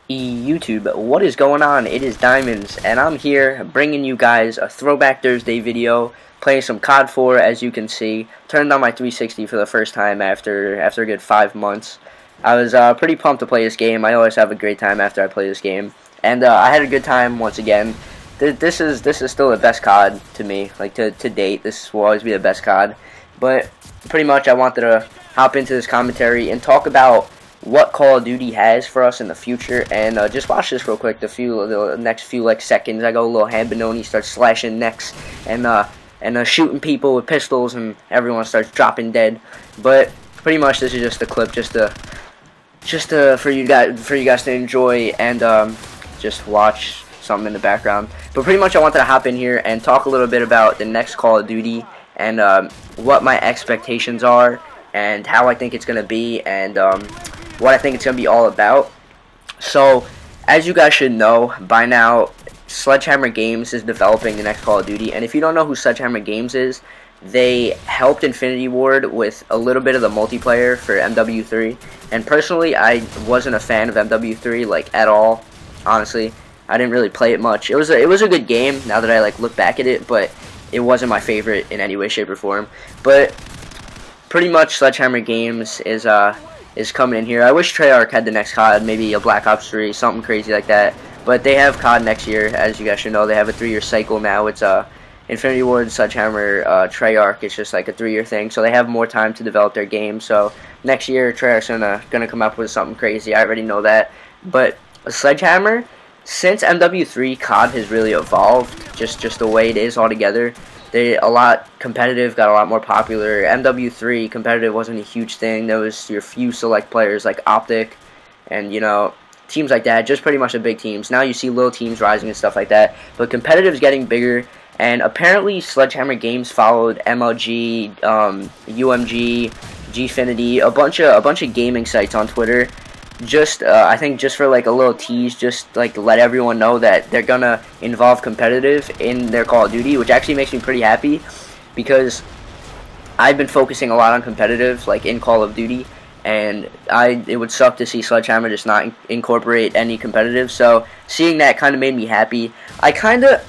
YouTube, what is going on? It is Diamonds, and I'm here bringing you guys a Throwback Thursday video, playing some COD 4. As you can see, turned on my 360 for the first time after a good 5 months. I was pretty pumped to play this game. I always have a great time after I play this game, and I had a good time once again. This is still the best COD to me, like to date. This will always be the best COD, but pretty much I wanted to hop into this commentary and talk about what Call of Duty has for us in the future, and just watch this real quick. The next few like seconds, I go a little Hambinoni, starts slashing necks and shooting people with pistols, and everyone starts dropping dead. But pretty much this is just a clip, just for you guys to enjoy and just watch something in the background. But pretty much I wanted to hop in here and talk a little bit about the next Call of Duty and what my expectations are and how I think it's gonna be, and what I think it's going to be all about. So, as you guys should know by now, Sledgehammer Games is developing the next Call of Duty, and if you don't know who Sledgehammer Games is, they helped Infinity Ward with a little bit of the multiplayer for MW3, and personally, I wasn't a fan of MW3, like, at all, honestly. I didn't really play it much. It was a good game, now that I, like, look back at it, but it wasn't my favorite in any way, shape, or form. But pretty much Sledgehammer Games is coming in here. I wish Treyarch had the next COD, maybe a Black Ops 3, something crazy like that. But they have COD next year, as you guys should know. They have a 3-year cycle now. It's Infinity Ward, Sledgehammer, Treyarch. It's just like a 3-year thing, so they have more time to develop their game. So next year, Treyarch's gonna come up with something crazy. I already know that. But Sledgehammer, since MW3, COD has really evolved, just the way it is altogether. They a lot competitive, got a lot more popular. MW3 competitive wasn't a huge thing. There was your few select players like Optic and, you know, teams like that, just pretty much the big teams. Now you see little teams rising and stuff like that, but competitive is getting bigger, and apparently Sledgehammer Games followed MLG, UMG, Gfinity, a bunch of gaming sites on Twitter. I think just for like a little tease, just like let everyone know that they're gonna involve competitive in their Call of Duty, which actually makes me pretty happy, because I've been focusing a lot on competitive, like in Call of Duty, and it would suck to see Sledgehammer just not incorporate any competitive. So seeing that kind of made me happy. I don't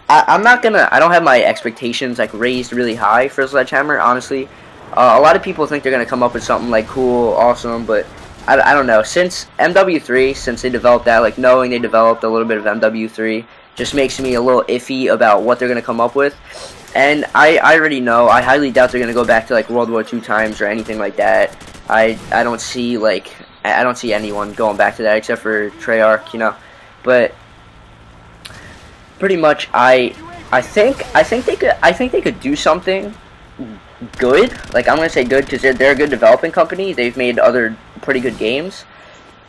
have my expectations like raised really high for Sledgehammer, honestly. A lot of people think they're gonna come up with something like cool, awesome, but I don't know. Since MW3, since they developed that, like knowing they developed a little bit of MW3 just makes me a little iffy about what they're going to come up with. And I already know, I highly doubt they're going to go back to like World War II times or anything like that. I don't see anyone going back to that except for Treyarch, you know. But pretty much I think they could do something good. Like, I'm gonna say good because they're a good developing company. They've made other pretty good games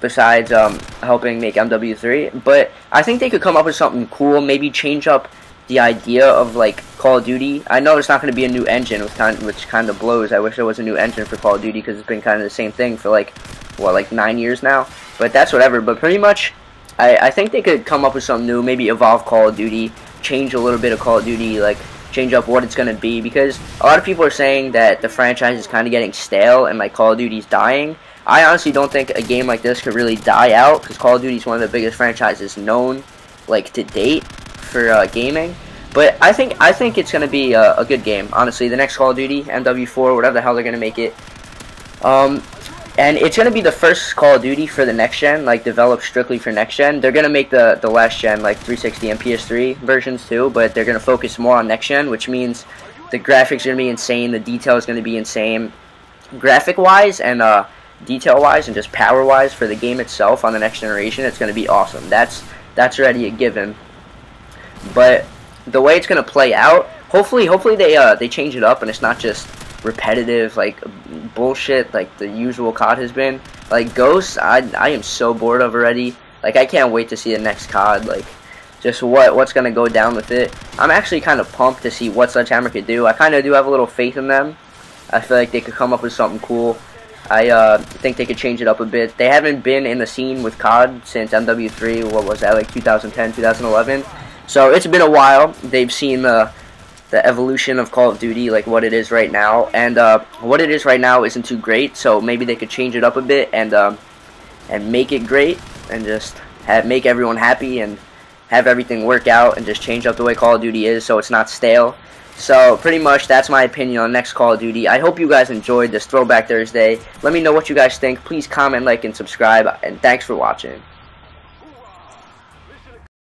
besides helping make MW3, but I think they could come up with something cool, maybe change up the idea of like Call of Duty. I know it's not going to be a new engine, which kind of blows. I wish there was a new engine for Call of Duty, because it's been kind of the same thing for like 9 years now, but that's whatever. But pretty much I think they could come up with something new, maybe evolve Call of Duty, change a little bit of Call of Duty, like change up what it's going to be, because a lot of people are saying that the franchise is kind of getting stale and like Call of Duty's dying. I honestly don't think a game like this could really die out, because Call of Duty is one of the biggest franchises known, like, to date for gaming. But I think it's going to be a good game, honestly. The next Call of Duty, MW4, whatever the hell they're going to make it. And it's going to be the first Call of Duty for the next gen, like developed strictly for next gen. They're going to make the last gen, like 360 and PS3 versions too, but they're going to focus more on next gen, which means the graphics are going to be insane, the detail is going to be insane, graphic-wise and detail-wise and just power-wise for the game itself on the next generation. It's going to be awesome. That's already a given. But the way it's going to play out, hopefully they change it up and it's not just repetitive like bullshit like the usual COD has been. Like Ghosts, I am so bored of already. Like, I can't wait to see the next COD, like just what's gonna go down with it. I'm actually kind of pumped to see what Sledgehammer could do. I kind of do have a little faith in them. I feel like they could come up with something cool. I think they could change it up a bit. They haven't been in the scene with COD since MW3, what was that, like 2010, 2011? So it's been a while. They've seen the evolution of Call of Duty, like what it is right now, and what it is right now isn't too great, so maybe they could change it up a bit and make it great, and just make everyone happy and have everything work out and just change up the way Call of Duty is so it's not stale. So pretty much that's my opinion on next Call of Duty. I hope you guys enjoyed this Throwback Thursday. Let me know what you guys think. Please comment, like, and subscribe, and thanks for watching.